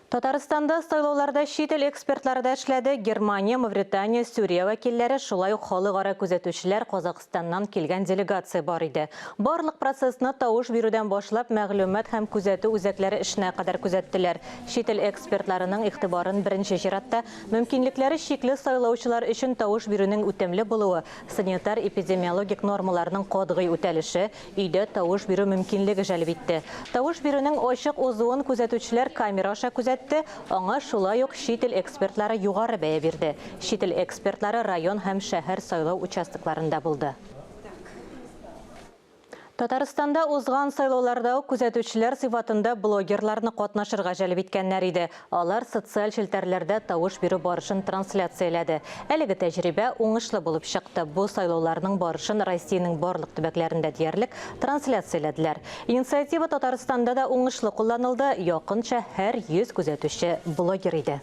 Татарстанда сайлауларда шет ел экспертлары да эшләде. Германия, Мавритания, Сүрия вәкилләре, шулай ук халыкара күзәтүчеләр Казакъстаннан килгән делегация бар иде. Барлык процессны тавыш бирүдән башлап мәгълүмат һәм күзәтү үзәкләре эшенә кадәр күзәттеләр. Шет ел экспертларының игътибарын беренче чиратта мөмкинлекләре шикле сайлаучылар өчен тавыш бирүнең үтемле булуы, санитар-эпидемиологик нормаларның катгый үтәлеше, өйдә тавыш бирү мөмкинлеге җәлеп итте. Тавыш бирүнең ачык узуын күзәтүчеләр камера аша аңа шулай ук шет ел экспертлары югары бәя бирде. Шет ел экспертлары район һәм шәһәр сайлау участокларында булды. Татарстанда узган сайлауларда күзәтүчеләр сыйфатында блогерларны катнашырга җәлеп иткәннәр иде. Алар социаль челтәрләрдә тавыш бирү барышын трансляцияләде. Әлеге тәҗрибә уңышлы булып чыкты. Бу сайлауларның барышын Россиянең барлык төбәкләрендә диярлек трансляцияләделәр. Инициатива Татарстанда да уңышлы кулланылды. Якынча һәр 100 күзәтүче блогер иде.